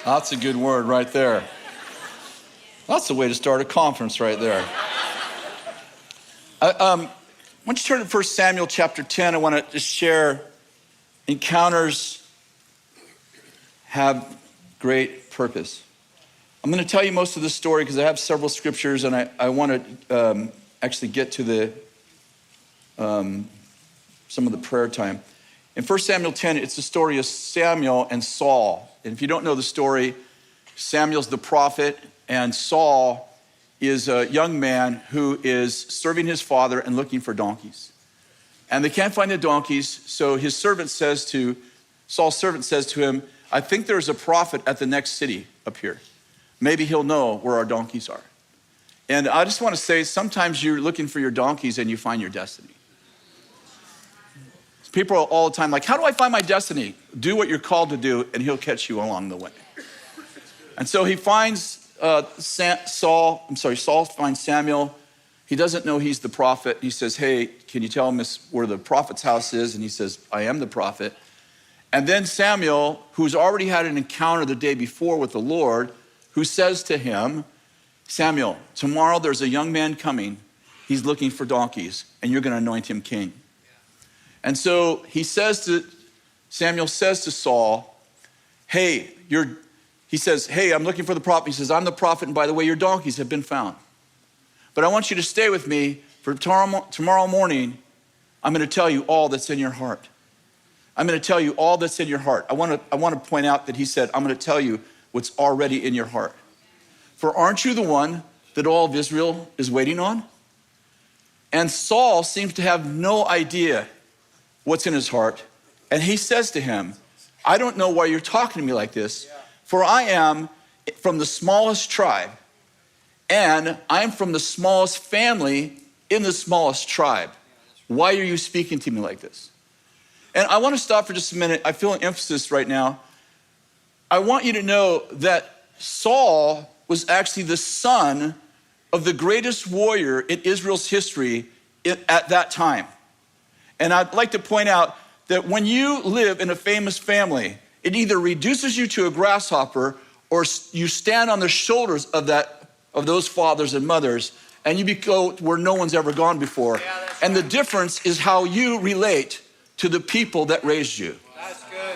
That's a good word right there. That's the way to start a conference right there. Why don't you turn to 1 Samuel chapter 10. I want to just share encounters have great purpose. I'm going to tell you most of the story because I have several scriptures and I want to actually get to some of the prayer time. In 1 Samuel 10, it's the story of Samuel and Saul. And if you don't know the story, Samuel's the prophet and Saul is a young man who is serving his father and looking for donkeys. And they can't find the donkeys, so Saul's servant says to him, I think there's a prophet at the next city up here. Maybe he'll know where our donkeys are. And I just want to say, sometimes you're looking for your donkeys and you find your destiny. People are all the time like, how do I find my destiny? Do what you're called to do and he'll catch you along the way. And so he finds Saul finds Samuel. He doesn't know he's the prophet. He says, hey, can you tell him where the prophet's house is? And he says, I am the prophet. And then Samuel, who's already had an encounter the day before with the Lord, who says to him, Samuel, tomorrow there's a young man coming. He's looking for donkeys and you're going to anoint him king. And so Samuel says to Saul, hey, I'm looking for the prophet. He says, I'm the prophet, and by the way, your donkeys have been found. But I want you to stay with me for tomorrow morning. I'm going to tell you all that's in your heart. I'm going to tell you all that's in your heart. I want to point out that he said, I'm going to tell you what's already in your heart. For aren't you the one that all of Israel is waiting on? And Saul seems to have no idea what's in his heart. And he says to him, I don't know why you're talking to me like this, for I am from the smallest tribe, and I'm from the smallest family in the smallest tribe. Why are you speaking to me like this? And I want to stop for just a minute. I feel an emphasis right now. I want you to know that Saul was actually the son of the greatest warrior in Israel's history at that time. And I'd like to point out that when you live in a famous family, it either reduces you to a grasshopper or you stand on the shoulders of those fathers and mothers and you go where no one's ever gone before. And the difference is how you relate to the people that raised you. That's good.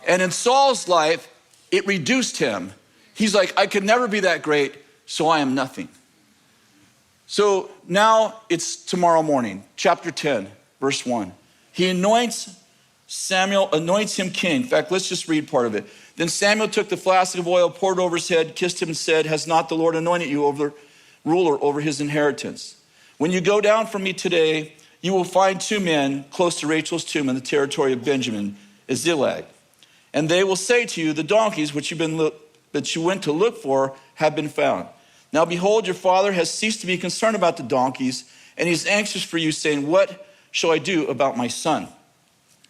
And in Saul's life, it reduced him. He's like, I could never be that great, so I am nothing. So now it's tomorrow morning, chapter 10, verse 1. He anoints him king. In fact, let's just read part of it. Then Samuel took the flask of oil, poured over his head, kissed him and said, has not the Lord anointed you ruler over his inheritance? When you go down from me today, you will find 2 men close to Rachel's tomb in the territory of Benjamin, Zillag. And they will say to you, the donkeys that you went to look for have been found. Now behold, your father has ceased to be concerned about the donkeys, and he's anxious for you, saying, what shall I do about my son?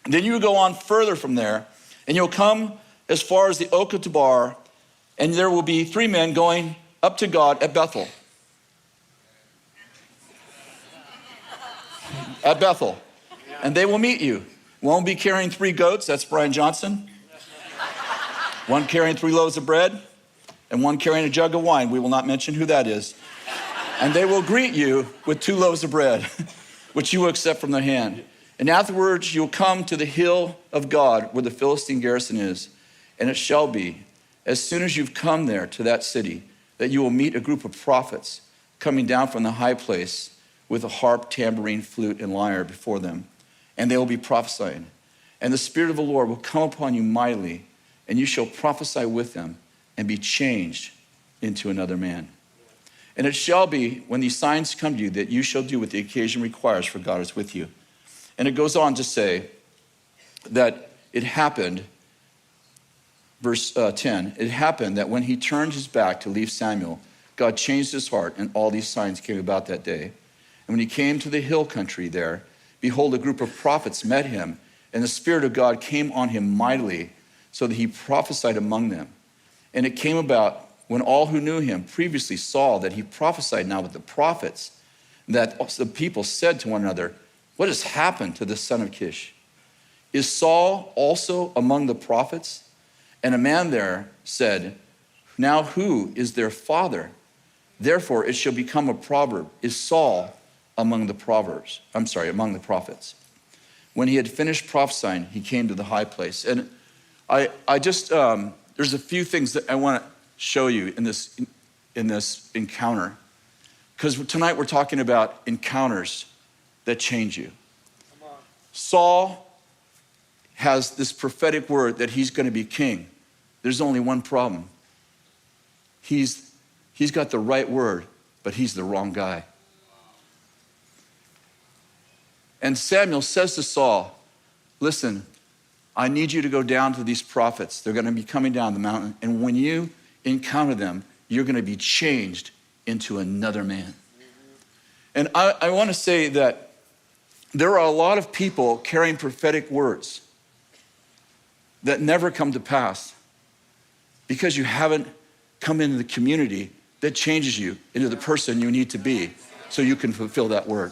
And then you will go on further from there, and you'll come as far as the oak of Tabar, and there will be 3 men going up to God at Bethel. At Bethel. And they will meet you. One will be carrying 3 goats, that's Brian Johnson. One carrying 3 loaves of bread, and one carrying a jug of wine. We will not mention who that is. And they will greet you with 2 loaves of bread, which you will accept from their hand. And afterwards you'll come to the hill of God where the Philistine garrison is. And it shall be, as soon as you've come there to that city, that you will meet a group of prophets coming down from the high place with a harp, tambourine, flute, and lyre before them. And they will be prophesying. And the Spirit of the Lord will come upon you mightily, and you shall prophesy with them and be changed into another man. And it shall be, when these signs come to you, that you shall do what the occasion requires, for God is with you. And it goes on to say that it happened, verse 10, it happened that when he turned his back to leave Samuel, God changed his heart, and all these signs came about that day. And when he came to the hill country there, behold, a group of prophets met him, and the Spirit of God came on him mightily, so that he prophesied among them. And it came about, when all who knew him previously saw that he prophesied now with the prophets, that the people said to one another, what has happened to the son of Kish? Is Saul also among the prophets? And a man there said, now who is their father? Therefore it shall become a proverb, is Saul among the prophets. When he had finished prophesying, he came to the high place. And I just, there's a few things that I want to show you in this encounter. Because tonight we're talking about encounters that change you. Saul has this prophetic word that he's going to be king. There's only one problem. He's got the right word, but he's the wrong guy. And Samuel says to Saul, listen, I need you to go down to these prophets. They're going to be coming down the mountain. And when you encounter them, you're going to be changed into another man. And I want to say that there are a lot of people carrying prophetic words that never come to pass because you haven't come into the community that changes you into the person you need to be so you can fulfill that word.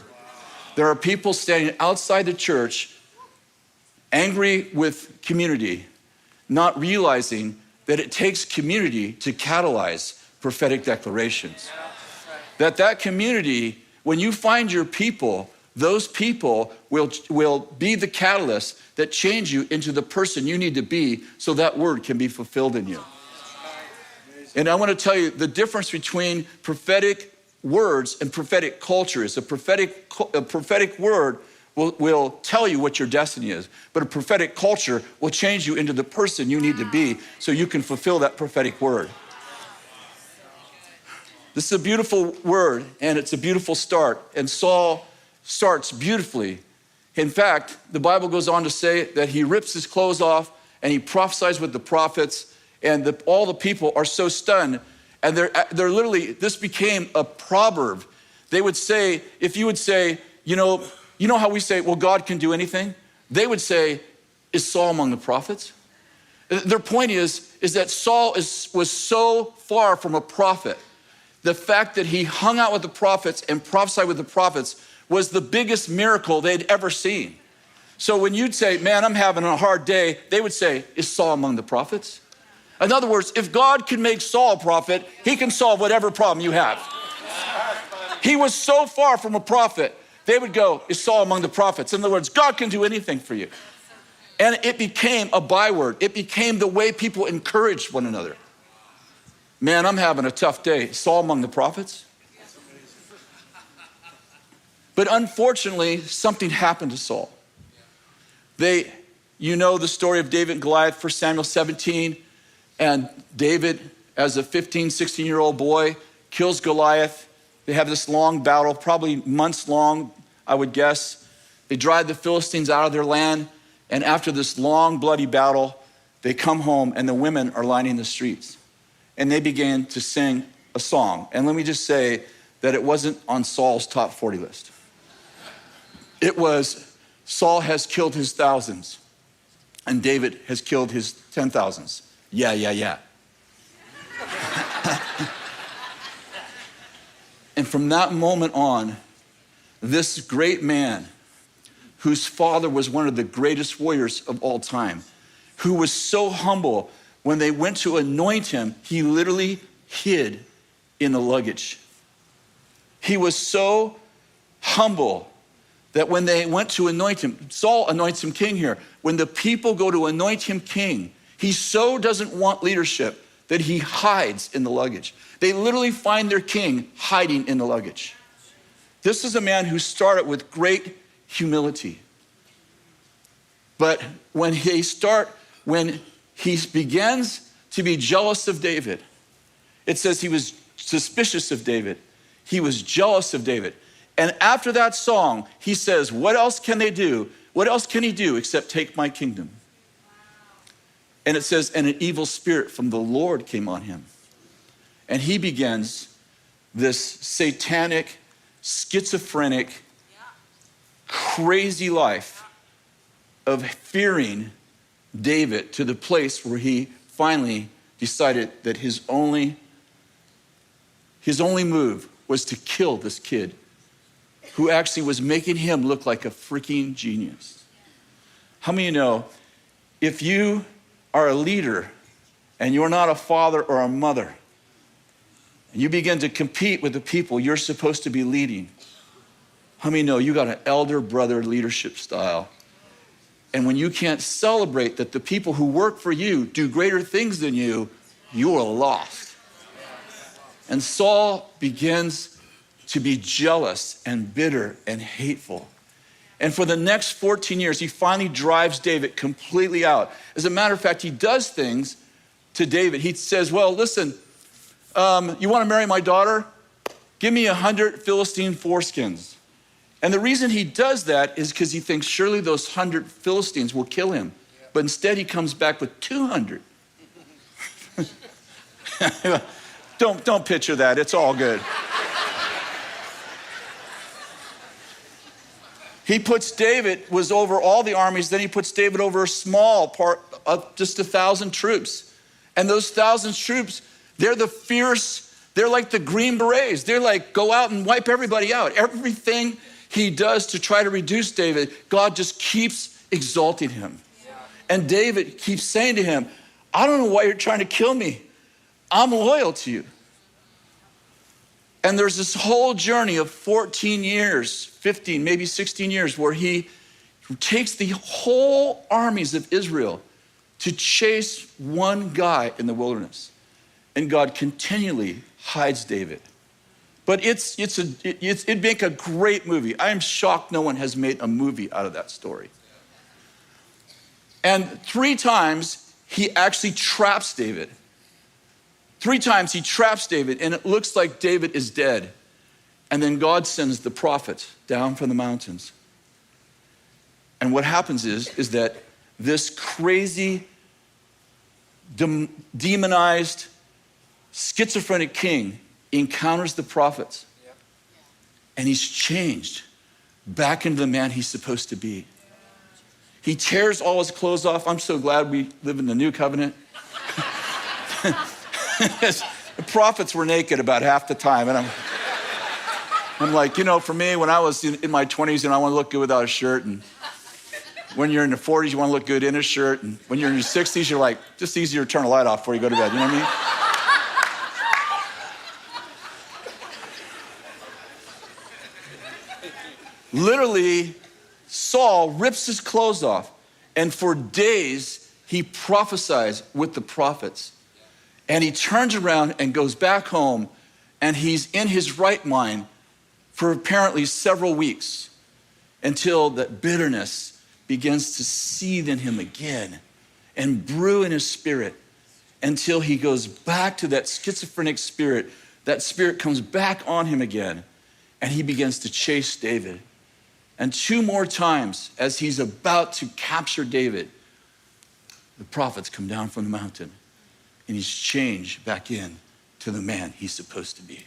There are people standing outside the church, angry with community, not realizing that it takes community to catalyze prophetic declarations. That community, when you find your people, those people will be the catalyst that change you into the person you need to be so that word can be fulfilled in you. And I want to tell you the difference between prophetic words and prophetic culture is a prophetic word will tell you what your destiny is, but a prophetic culture will change you into the person you need to be so you can fulfill that prophetic word. This is a beautiful word, and it's a beautiful start, and Saul starts beautifully. In fact, the Bible goes on to say that he rips his clothes off and he prophesies with the prophets, and all the people are so stunned. And they're literally, this became a proverb. They would say, if you would say, you know how we say, well, God can do anything? They would say, is Saul among the prophets? Their point is that Saul was so far from a prophet. The fact that he hung out with the prophets and prophesied with the prophets was the biggest miracle they'd ever seen. So when you'd say, man, I'm having a hard day, they would say, is Saul among the prophets? In other words, if God can make Saul a prophet, he can solve whatever problem you have. He was so far from a prophet, they would go, is Saul among the prophets? In other words, God can do anything for you. And it became a byword. It became the way people encouraged one another. Man, I'm having a tough day. Saul among the prophets? But unfortunately, something happened to Saul. You know the story of David and Goliath, 1 Samuel 17. And David, as a 15, 16-year-old boy, kills Goliath. They have this long battle, probably months long, I would guess. They drive the Philistines out of their land. And after this long, bloody battle, they come home and the women are lining the streets. And they began to sing a song. And let me just say that it wasn't on Saul's top 40 list. It was, Saul has killed his thousands and David has killed his 10,000s. Yeah. And from that moment on, this great man, whose father was one of the greatest warriors of all time, who was so humble, when they went to anoint him, he literally hid in the luggage. He was so humble that when they went to anoint him, Saul anoints him king here. When the people go to anoint him king, he so doesn't want leadership that he hides in the luggage. They literally find their king hiding in the luggage. This is a man who started with great humility. But when he begins to be jealous of David, it says he was suspicious of David. He was jealous of David. And after that song, he says, what else can they do? What else can he do except take my kingdom? And it says, and an evil spirit from the Lord came on him. And he begins this satanic, schizophrenic, crazy life of fearing David to the place where he finally decided that his only move was to kill this kid who actually was making him look like a freaking genius. How many of you know, if you are a leader and you're not a father or a mother, and you begin to compete with the people you're supposed to be leading, how many know you got an elder brother leadership style? And when you can't celebrate that the people who work for you do greater things than you are lost. And Saul begins to be jealous and bitter and hateful. And for the next 14 years, he finally drives David completely out. As a matter of fact, he does things to David. He says, well, listen, you want to marry my daughter? Give me 100 Philistine foreskins. And the reason he does that is because he thinks surely those 100 Philistines will kill him. But instead he comes back with 200. Don't picture that. It's all good. He puts David, was over all the armies, then he puts David over a small part of just 1,000 troops. And those 1,000 troops, they're the fierce, they're like the Green Berets. They're like, go out and wipe everybody out. Everything he does to try to reduce David, God just keeps exalting him. And David keeps saying to him, I don't know why you're trying to kill me. I'm loyal to you. And there's this whole journey of 14 years, 15, maybe 16 years, where he takes the whole armies of Israel to chase one guy in the wilderness. And God continually hides David. But it'd make a great movie. I am shocked no one has made a movie out of that story. And 3 times he actually traps David. 3 times he traps David, and it looks like David is dead. And then God sends the prophet down from the mountains. And what happens is that this crazy, demonized, schizophrenic king encounters the prophets. And he's changed back into the man he's supposed to be. He tears all his clothes off. I'm so glad we live in the new covenant. The prophets were naked about half the time. And I'm like, for me, when I was in my 20s, I want to look good without a shirt. And when you're in the 40s, you want to look good in a shirt. And when you're in your 60s, you're like, just easier to turn the light off before you go to bed. You know what I mean? Literally, Saul rips his clothes off, and for days he prophesies with the prophets. And he turns around and goes back home, and he's in his right mind for apparently several weeks until that bitterness begins to seethe in him again and brew in his spirit until he goes back to that schizophrenic spirit. That spirit comes back on him again, and he begins to chase David. And 2 more times, as he's about to capture David, the prophets come down from the mountain, and he's changed back in to the man he's supposed to be.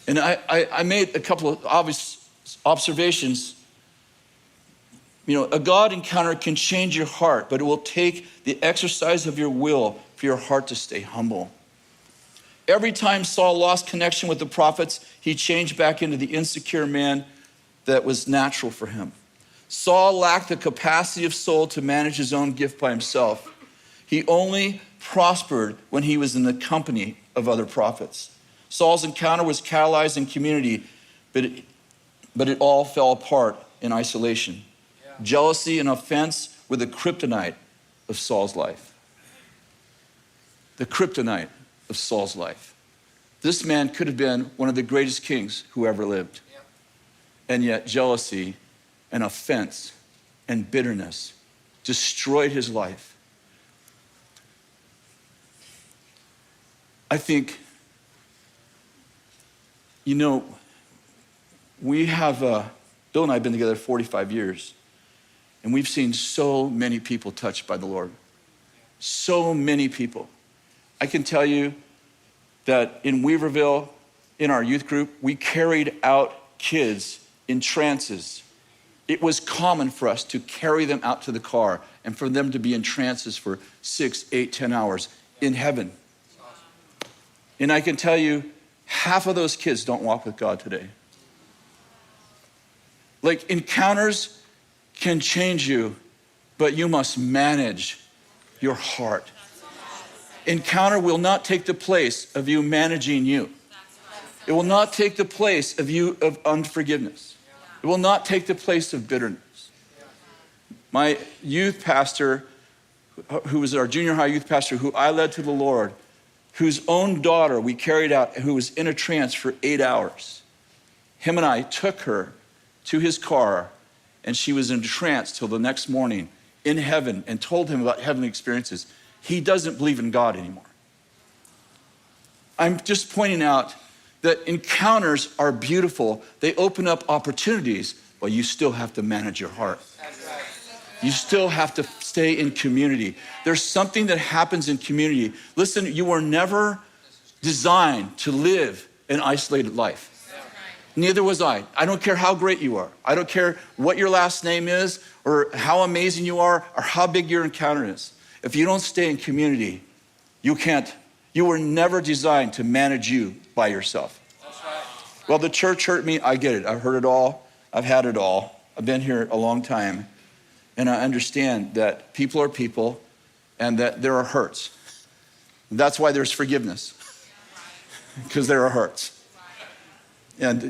And I made a couple of obvious observations. A God encounter can change your heart, but it will take the exercise of your will for your heart to stay humble. Every time Saul lost connection with the prophets, he changed back into the insecure man that was natural for him. Saul lacked the capacity of soul to manage his own gift by himself. He only prospered when he was in the company of other prophets. Saul's encounter was catalyzed in community, but it all fell apart in isolation. Yeah. Jealousy and offense were the kryptonite of Saul's life. The kryptonite of Saul's life. This man could have been one of the greatest kings who ever lived. And yet jealousy and offense and bitterness destroyed his life. I think, we have, Bill and I have been together 45 years, and we've seen so many people touched by the Lord. So many people. I can tell you that in Weaverville, in our youth group, we carried out kids in trances. It was common for us to carry them out to the car and for them to be in trances for 6, 8, 10 hours in heaven. And I can tell you, half of those kids don't walk with God today. Like, encounters can change you, but you must manage your heart. encounter will not take the place of you managing you. It will not take the place of you of unforgiveness. It will not take the place of bitterness. My youth pastor, who was our junior high youth pastor, who I led to the Lord, whose own daughter we carried out, who was in a trance for 8 hours. Him and I took her to his car, and she was in a trance till the next morning in heaven, and told him about heavenly experiences. He doesn't believe in God anymore. I'm just pointing out that encounters are beautiful. They open up opportunities, but you still have to manage your heart. You still have to stay in community. There's something that happens in community. Listen, you were never designed to live an isolated life. Neither was I. I don't care how great you are. I don't care what your last name is or how amazing you are or how big your encounter is. If you don't stay in community, you can't. You were never designed to manage you by yourself. Well, the church hurt me. I get it. I've heard it all. I've had it all. I've been here a long time. And I understand that people are people and that there are hurts. That's why there's forgiveness. Because there are hurts. And,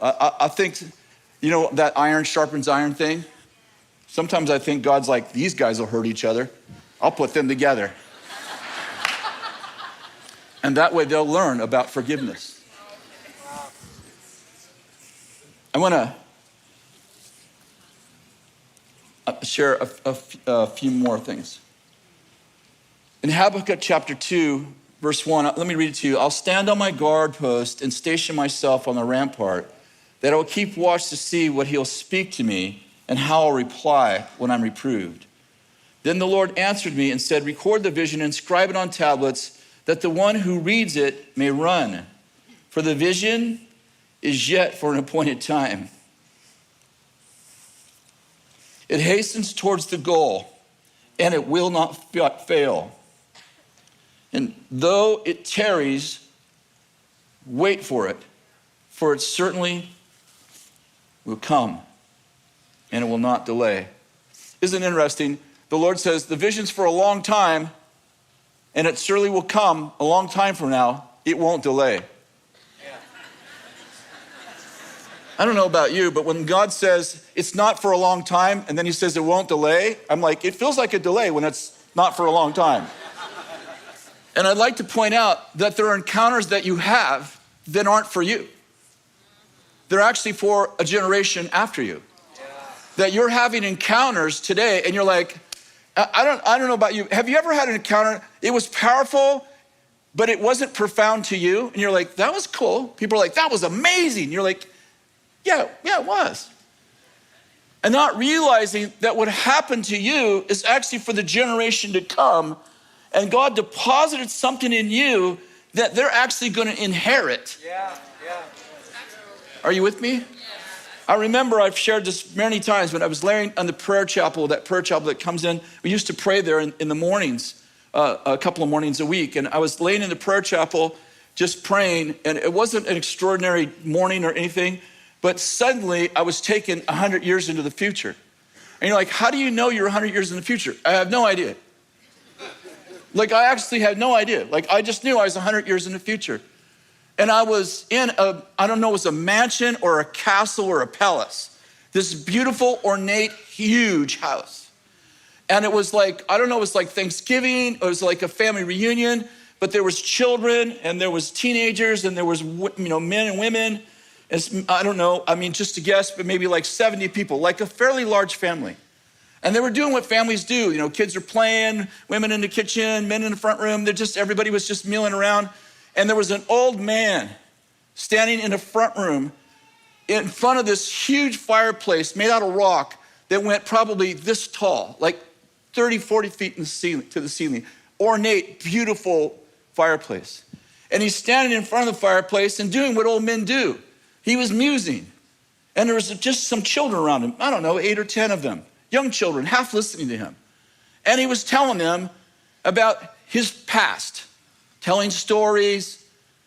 I think, that iron sharpens iron thing. Sometimes I think God's like, these guys will hurt each other. I'll put them together. And that way they'll learn about forgiveness. I want to share a few more things. In Habakkuk chapter 2, verse 1, let me read it to you. I'll stand on my guard post and station myself on the rampart, that I will keep watch to see what he'll speak to me and how I'll reply when I'm reproved. Then the Lord answered me and said, record the vision and inscribe it on tablets, that the one who reads it may run. For the vision is yet for an appointed time. It hastens towards the goal, and it will not fail. And though it tarries, wait for it certainly will come, and it will not delay. Isn't it interesting? The Lord says the vision's for a long time, and it surely will come a long time from now. It won't delay. I don't know about you, but when God says it's not for a long time, and then he says it won't delay, I'm like, it feels like a delay when it's not for a long time. And I'd like to point out that there are encounters that you have that aren't for you. They're actually for a generation after you. That you're having encounters today, and you're like, I don't know about you. Have you ever had an encounter? It was powerful, but it wasn't profound to you. And you're like, that was cool. People are like, that was amazing. You're like, yeah, it was. And not realizing that what happened to you is actually for the generation to come. And God deposited something in you that they're actually going to inherit. Yeah. Are you with me? I remember I've shared this many times when I was laying on the prayer chapel, that prayer chapel that comes in. We used to pray there in the mornings, a couple of mornings a week. And I was laying in the prayer chapel just praying, and it wasn't an extraordinary morning or anything, but suddenly I was taken 100 years into the future. And you're like, how do you know you're 100 years in the future? I have no idea. Like, I actually had no idea. Like, I just knew I was 100 years in the future. And I was in I don't know, it was a mansion or a castle or a palace. This beautiful, ornate, huge house. And it was like, I don't know, it was like Thanksgiving. It was like a family reunion, but there was children and there was teenagers and there was, men and women. I don't know, just to guess, but maybe like 70 people, like a fairly large family. And they were doing what families do. Kids are playing, women in the kitchen, men in the front room. Everybody was just milling around. And there was an old man standing in the front room in front of this huge fireplace made out of rock that went probably this tall, like 30, 40 feet to the ceiling. Ornate, beautiful fireplace. And he's standing in front of the fireplace and doing what old men do. He was musing. And there was just some children around him. I don't know, 8 or 10 of them. Young children, half listening to him. And he was telling them about his past, telling stories.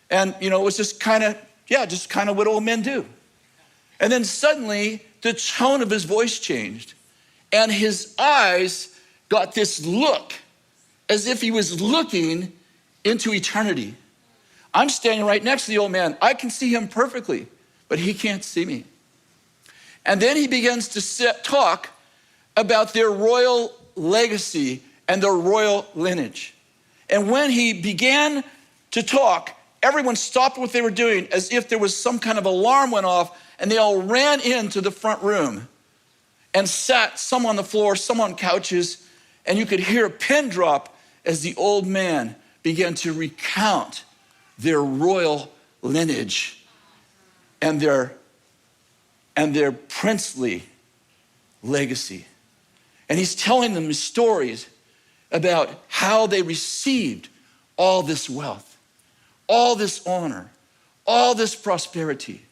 And, it was just kind of what old men do. And then suddenly the tone of his voice changed. And his eyes got this look as if he was looking into eternity. I'm standing right next to the old man. I can see him perfectly, but he can't see me. And then he begins to talk about their royal legacy and their royal lineage. And when he began to talk, everyone stopped what they were doing as if there was some kind of alarm went off, and they all ran into the front room and sat, some on the floor, some on couches, and you could hear a pin drop as the old man began to recount their royal lineage and their princely legacy. And he's telling them stories about how they received all this wealth, all this honor, all this prosperity.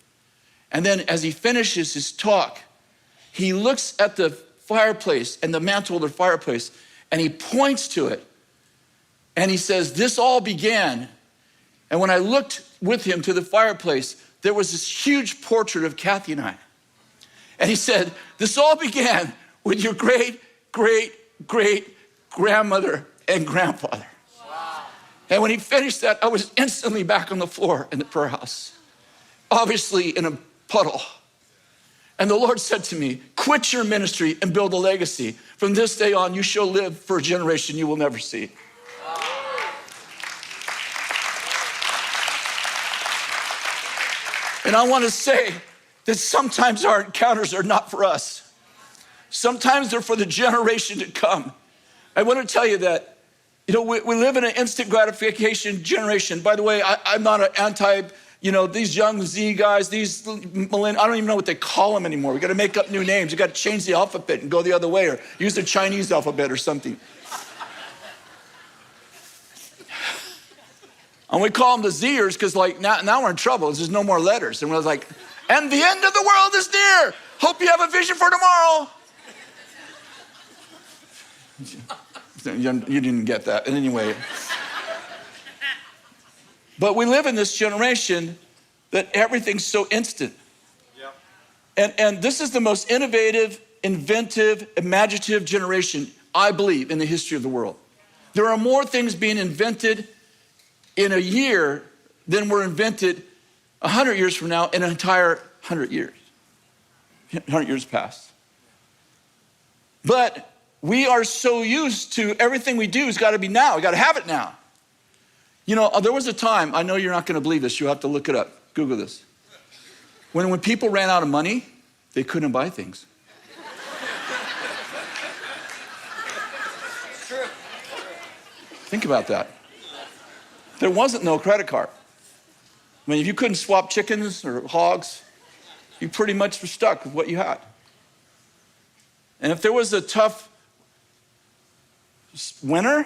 And then as he finishes his talk, he looks at the fireplace and the mantle of the fireplace, and he points to it. And he says, this all began. And when I looked with him to the fireplace, there was this huge portrait of Kathy and I. And he said, this all began with your great, great, great grandmother and grandfather. Wow. And when he finished that, I was instantly back on the floor in the prayer house, obviously in a puddle. And the Lord said to me, quit your ministry and build a legacy. From this day on, you shall live for a generation you will never see. And I want to say that sometimes our encounters are not for us. Sometimes they're for the generation to come. I want to tell you that, we live in an instant gratification generation. By the way, I'm not an anti, these young Z guys, these millennials, I don't even know what they call them anymore. We got to make up new names. We got to change the alphabet and go the other way, or use the Chinese alphabet or something. And we call them the Zers because now we're in trouble. There's no more letters. And we're like, and the end of the world is near. Hope you have a vision for tomorrow. You didn't get that. Anyway. But we live in this generation that everything's so instant. Yep. And this is the most innovative, inventive, imaginative generation, I believe, in the history of the world. There are more things being invented in a year than were invented 100 years from now in an entire 100 years. 100 years past. But we are so used to everything we do has got to be now. We got to have it now. There was a time, I know you're not going to believe this, you'll have to look it up, Google this. When people ran out of money, they couldn't buy things. Think about that. There wasn't no credit card. I mean, if you couldn't swap chickens or hogs, you pretty much were stuck with what you had. And if there was a tough winter,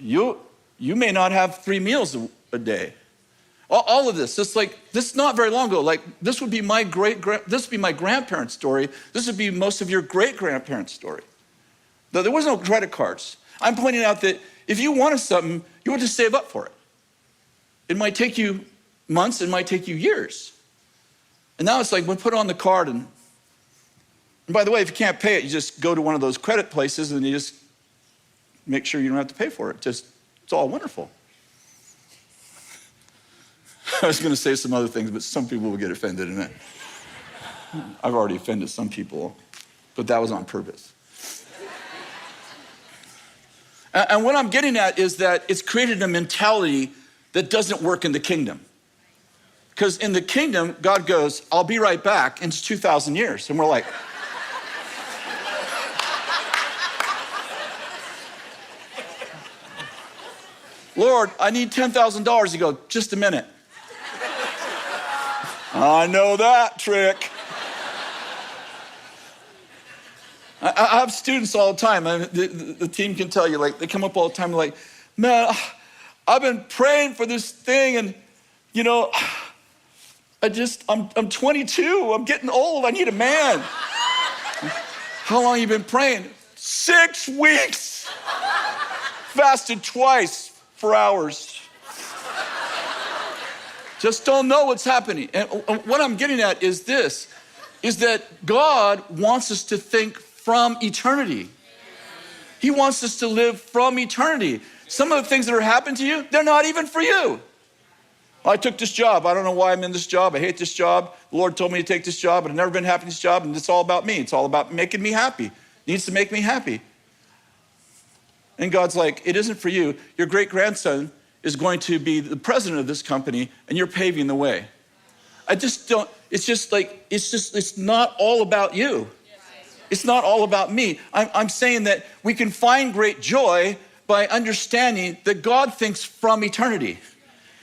you may not have 3 meals a day. All of this, this is not very long ago. This would be my grandparents' story. This would be most of your great-grandparents' story. There was no credit cards. I'm pointing out that if you wanted something, you had to save up for it. It might take you months, it might take you years. And now it's like, we put on the card, and by the way, if you can't pay it, you just go to one of those credit places and you just make sure you don't have to pay for it. It's all wonderful. I was going to say some other things, but some people will get offended in it. I've already offended some people, but that was on purpose. And what I'm getting at is that it's created a mentality that doesn't work in the kingdom. Because in the kingdom, God goes, I'll be right back, and it's 2,000 years. And we're like, Lord, I need $10,000. You go, just a minute. I know that trick. I have students all the time. The team can tell you, they come up all the time, like, man, I've been praying for this thing, and I'm 22. I'm getting old. I need a man. How long have you been praying? 6 weeks. Fasted twice for hours. Just don't know what's happening. And what I'm getting at is this, is that God wants us to think from eternity. He wants us to live from eternity. Some of the things that are happening to you, they're not even for you. I took this job. I don't know why I'm in this job. I hate this job. The Lord told me to take this job, but I've never been happy in this job, and it's all about me. It's all about making me happy. It needs to make me happy. And God's like, it isn't for you. Your great-grandson is going to be the president of this company, and you're paving the way. I just don't, it's not all about you. It's not all about me. I'm saying that we can find great joy by understanding that God thinks from eternity.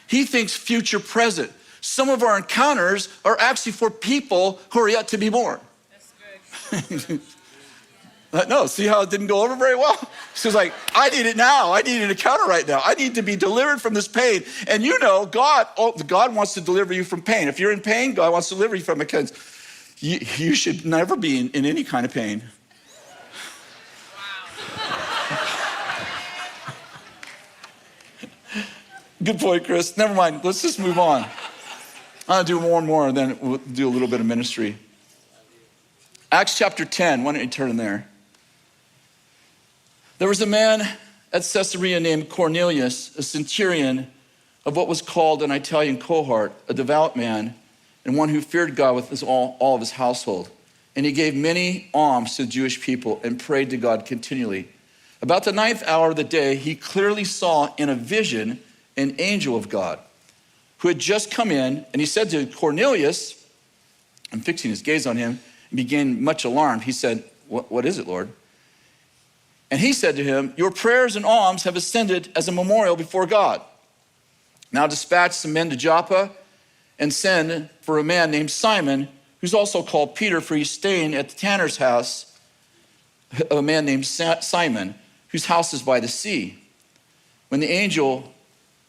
He thinks future present. Some of our encounters are actually for people who are yet to be born. That's good. No, see how it didn't go over very well? She's like, I need it now. I need an encounter right now. I need to be delivered from this pain. And you know, God wants to deliver you from pain. If you're in pain, God wants to deliver you from it, because you should never be in any kind of pain. Good point, Chris. Never mind. Let's just move on. I'll do more and more, and then we'll do a little bit of ministry. Acts chapter 10. Why don't you turn there? There was a man at Caesarea named Cornelius, a centurion of what was called an Italian cohort, a devout man, and one who feared God with all of his household. And he gave many alms to the Jewish people and prayed to God continually. About the 9th hour of the day, he clearly saw in a vision an angel of God who had just come in, and he said to Cornelius, and fixing his gaze on him, and began much alarmed. He said, what is it, Lord? And he said to him, your prayers and alms have ascended as a memorial before God. Now dispatch some men to Joppa and send for a man named Simon, who's also called Peter, for he's staying at the tanner's house, a man named Simon, whose house is by the sea. When the angel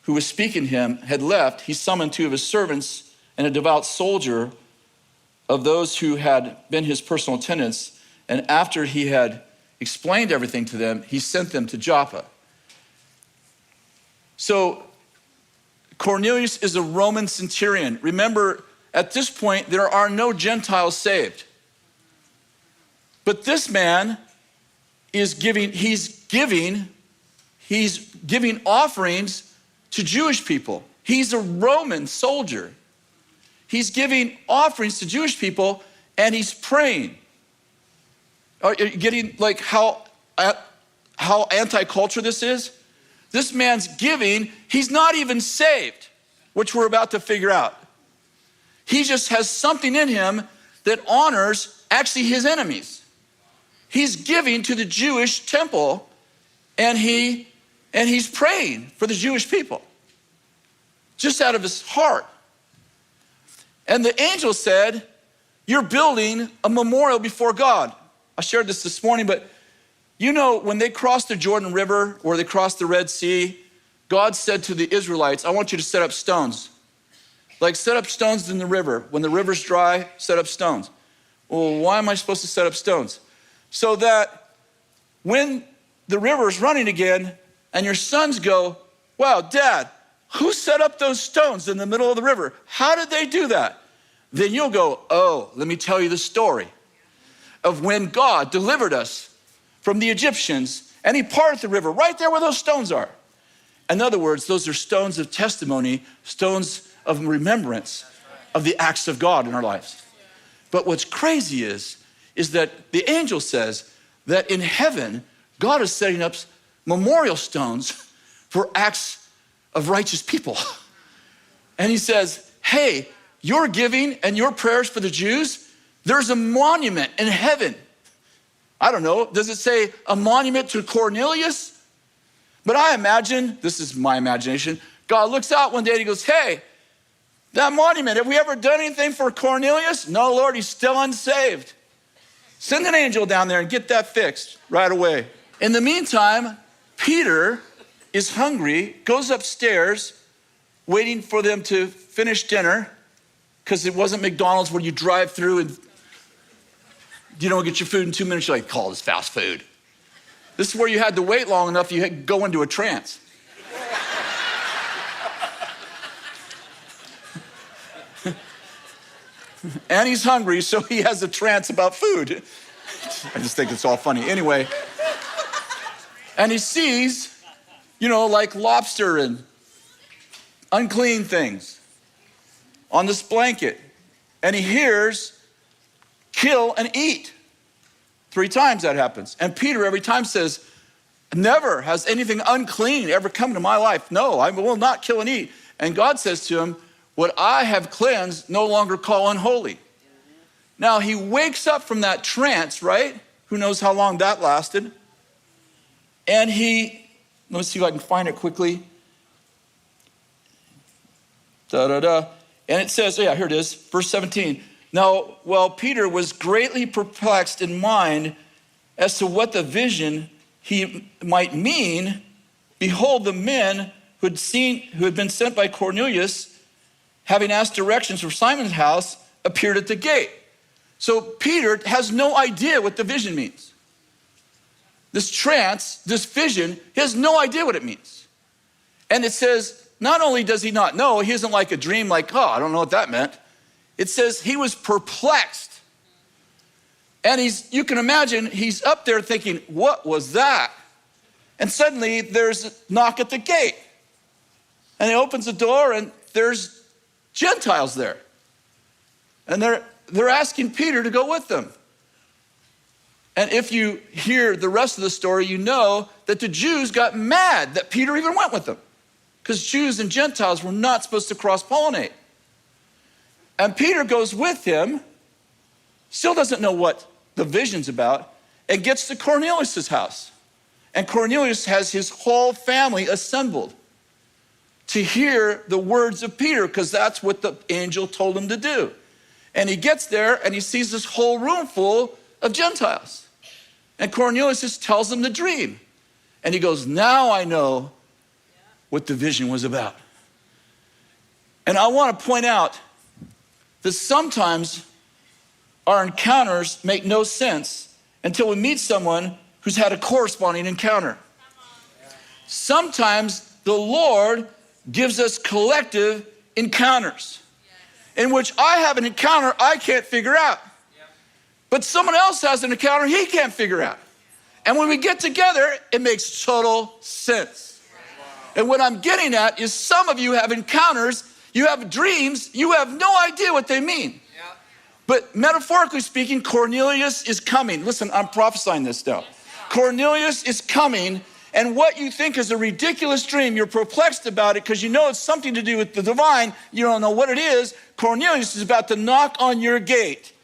who was speaking to him had left, he summoned 2 of his servants and a devout soldier of those who had been his personal attendants. And after he had explained everything to them, he sent them to Joppa. So Cornelius is a Roman centurion. Remember, at this point, there are no Gentiles saved. But this man is giving offerings to Jewish people. He's a Roman soldier. He's giving offerings to Jewish people, and he's praying. Are you getting like how anti-culture this is? This man's giving, he's not even saved, which we're about to figure out. He just has something in him that honors actually his enemies. He's giving to the Jewish temple, and he's praying for the Jewish people, just out of his heart. And the angel said, you're building a memorial before God. I shared this morning, but you know, when they crossed the Jordan River or they crossed the Red Sea, God said to the Israelites, I want you to set up stones. Like set up stones in the river. When the river's dry, set up stones. Well, why am I supposed to set up stones? So that when the river is running again and your sons go, wow, Dad, who set up those stones in the middle of the river? How did they do that? Then you'll go, oh, let me tell you the story of when God delivered us from the Egyptians, and he parted the river right there where those stones are. In other words, those are stones of testimony, stones of remembrance of the acts of God in our lives. But what's crazy is that the angel says that in heaven, God is setting up memorial stones for acts of righteous people. And he says, hey, your giving and your prayers for the Jews, there's a monument in heaven. I don't know, does it say a monument to Cornelius? But I imagine, this is my imagination, God looks out one day and he goes, hey, that monument, have we ever done anything for Cornelius? No, Lord, he's still unsaved. Send an angel down there and get that fixed right away. In the meantime, Peter is hungry, goes upstairs, waiting for them to finish dinner, because it wasn't McDonald's where you drive through and you don't get your food in 2 minutes, you're like, call this fast food. This is where you had to wait long enough, you had to go into a trance. And he's hungry, so he has a trance about food. I just think it's all funny. Anyway, and he sees, like lobster and unclean things on this blanket. And he hears, kill and eat. 3 times that happens. And Peter every time says, never has anything unclean ever come to my life. No, I will not kill and eat. And God says to him, what I have cleansed, no longer call unholy. Now he wakes up from that trance, right? Who knows how long that lasted? And let me see if I can find it quickly. And it says, here it is, verse 17. Now, while Peter was greatly perplexed in mind as to what the vision he might mean, behold, the men who had been sent by Cornelius, having asked directions for Simon's house, appeared at the gate. So Peter has no idea what the vision means. This trance, this vision, he has no idea what it means. And it says, not only does he not know, he isn't like a dream like, I don't know what that meant. It says he was perplexed. And you can imagine, he's up there thinking, what was that? And suddenly there's a knock at the gate. And he opens the door and there's Gentiles there. And they're asking Peter to go with them. And if you hear the rest of the story, you know that the Jews got mad that Peter even went with them. Because Jews and Gentiles were not supposed to cross-pollinate. And Peter goes with him, still doesn't know what the vision's about, and gets to Cornelius' house. And Cornelius has his whole family assembled to hear the words of Peter, because that's what the angel told him to do. And he gets there and he sees this whole room full of Gentiles. And Cornelius just tells him the dream. And he goes, now I know what the vision was about. And I want to point out that sometimes our encounters make no sense until we meet someone who's had a corresponding encounter. Sometimes the Lord gives us collective encounters in which I have an encounter I can't figure out. But someone else has an encounter he can't figure out. And when we get together, it makes total sense. And what I'm getting at is some of you have encounters, you have dreams, you have no idea what they mean. But metaphorically speaking, Cornelius is coming. Listen, I'm prophesying this now. Cornelius is coming, and what you think is a ridiculous dream, you're perplexed about it because you know it's something to do with the divine, you don't know what it is. Cornelius is about to knock on your gate.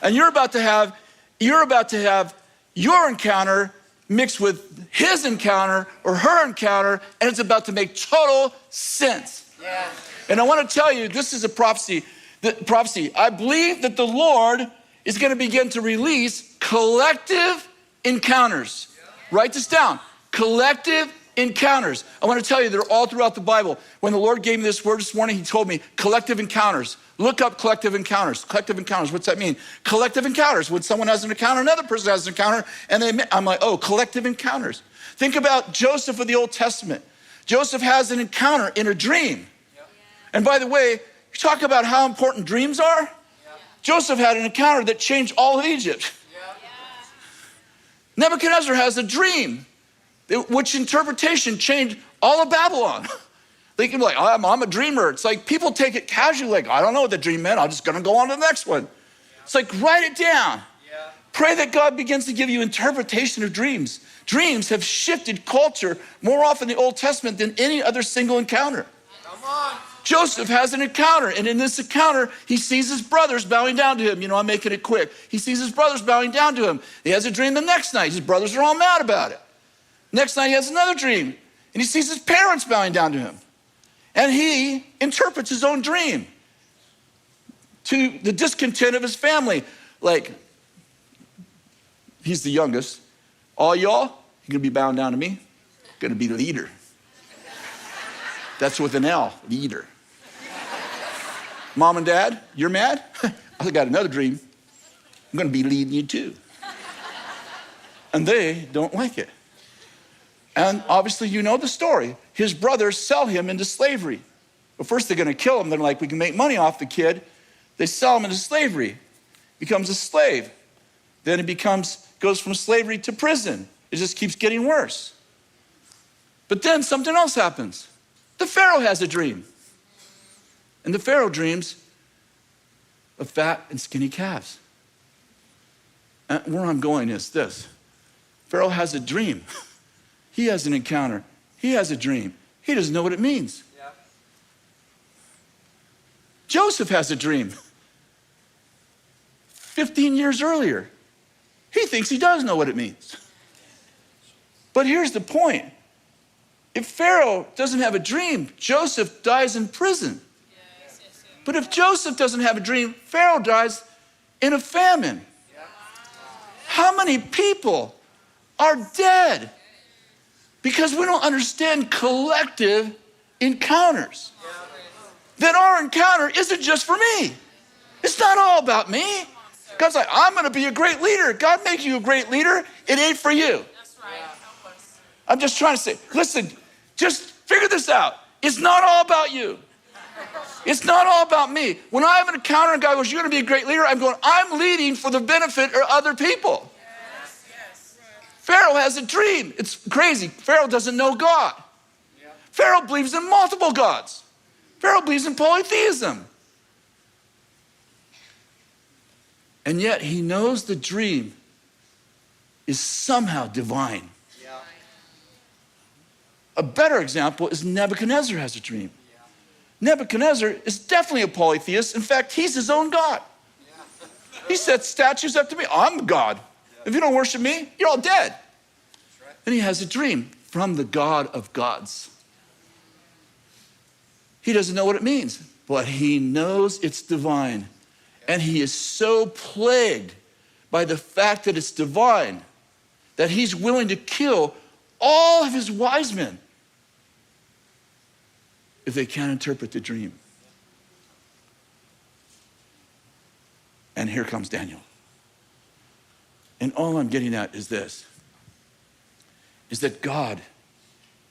And you're about to have your encounter mixed with his encounter or her encounter, and it's about to make total sense. And I want to tell you, this is a prophecy. I believe that the Lord is going to begin to release collective encounters. Write this down. Collective encounters. I want to tell you, they're all throughout the Bible. When the Lord gave me this word this morning, he told me collective encounters. Look up collective encounters. Collective encounters, what's that mean? Collective encounters. When someone has an encounter, another person has an encounter, and I'm like, collective encounters. Think about Joseph of the Old Testament. Joseph has an encounter in a dream. And by the way, you talk about how important dreams are. Joseph had an encounter that changed all of Egypt. Nebuchadnezzar has a dream, which interpretation changed all of Babylon. They can be like, I'm a dreamer. It's like people take it casually, like, I don't know what the dream meant. I'm just going to go on to the next one. It's like, write it down. Pray that God begins to give you interpretation of dreams. Dreams have shifted culture more often in the Old Testament than any other single encounter. Come on. Joseph has an encounter, and in this encounter, he sees his brothers bowing down to him. I'm making it quick. He sees his brothers bowing down to him. He has a dream the next night. His brothers are all mad about it. Next night, he has another dream, and he sees his parents bowing down to him. And he interprets his own dream to the discontent of his family. Like, he's the youngest. All y'all, you're gonna be bowing down to me. Gonna be leader. That's with an L, leader. Mom and Dad, you're mad? I got another dream. I'm gonna be leading you too. And they don't like it. And obviously you know the story. His brothers sell him into slavery. But first they're gonna kill him. They're like, we can make money off the kid. They sell him into slavery. Becomes a slave. Then it goes from slavery to prison. It just keeps getting worse. But then something else happens. The Pharaoh has a dream. And the Pharaoh dreams of fat and skinny calves. And where I'm going is this. Pharaoh has a dream. He has an encounter. He has a dream. He doesn't know what it means. Yeah. Joseph has a dream. 15 years earlier. He thinks he does know what it means. But here's the point. If Pharaoh doesn't have a dream, Joseph dies in prison. Yes. But if Joseph doesn't have a dream, Pharaoh dies in a famine. Yeah. How many people are dead because we don't understand collective encounters? Yeah. That our encounter isn't just for me. It's not all about me. God's like, I'm going to be a great leader. God makes you a great leader. It ain't for you. That's right. Help us. I'm just trying to say, listen, just figure this out. It's not all about you. It's not all about me. When I have an encounter and God goes, you're going to be a great leader, I'm going, I'm leading for the benefit of other people. Yes, yes. Pharaoh has a dream. It's crazy. Pharaoh doesn't know God. Yeah. Pharaoh believes in multiple gods. Pharaoh believes in polytheism. And yet he knows the dream is somehow divine. Yeah. A better example is Nebuchadnezzar has a dream. Yeah. Nebuchadnezzar is definitely a polytheist. In fact, he's his own God. Yeah. He sets statues up to me. I'm God. Yeah. If you don't worship me, you're all dead. Right. And he has a dream from the God of gods. He doesn't know what it means, but he knows it's divine. And he is so plagued by the fact that it's divine that he's willing to kill all of his wise men if they can't interpret the dream. And here comes Daniel. And all I'm getting at is this, is that God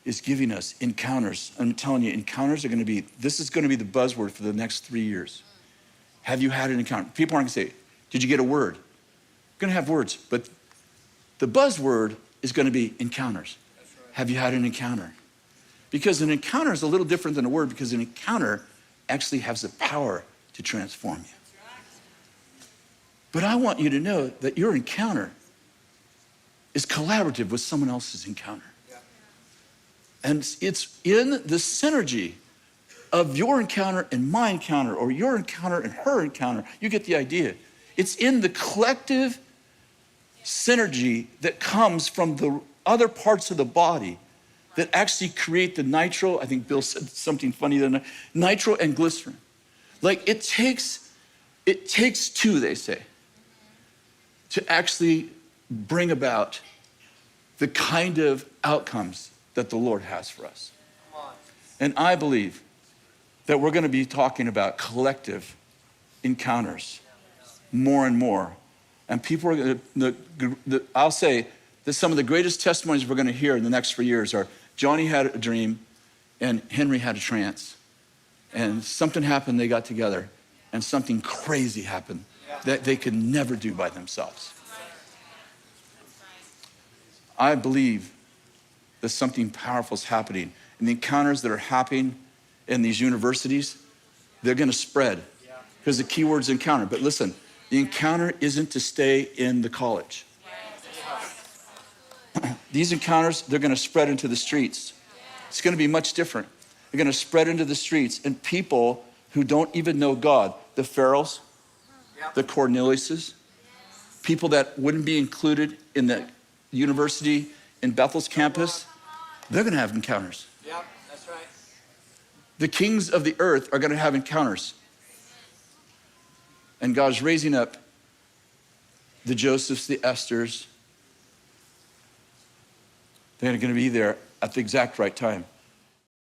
is giving us encounters. I'm telling you, encounters are going to be, this is going to be the buzzword for the next 3 years. Have you had an encounter? People aren't going to say, did you get a word? You're going to have words, but the buzzword is going to be encounters. That's right. Have you had an encounter? Because an encounter is a little different than a word, because an encounter actually has the power to transform you. But I want you to know that your encounter is collaborative with someone else's encounter. Yeah. And it's in the synergy of your encounter and my encounter, or your encounter and her encounter. You get the idea. It's in the collective synergy that comes from the other parts of the body that actually create the nitro. I think Bill said something funny there. Nitro and glycerin. Like it takes two, they say, to actually bring about the kind of outcomes that the Lord has for us. And I believe that we're going to be talking about collective encounters more and more. And people are going to, I'll say that some of the greatest testimonies we're going to hear in the next 3 years are Johnny had a dream and Henry had a trance. And something happened, they got together. And something crazy happened that they could never do by themselves. I believe that something powerful is happening. And the encounters that are happening in these universities, they're going to spread because the key word is encounter. But listen, the encounter isn't to stay in the college. These encounters, they're going to spread into the streets. It's going to be much different. They're going to spread into the streets, and people who don't even know God, the Pharaohs, the Corneliuses, people that wouldn't be included in the university in Bethel's campus, they're going to have encounters. Yeah, that's right. The kings of the earth are going to have encounters. And God's raising up the Josephs, the Esthers. They're going to be there at the exact right time.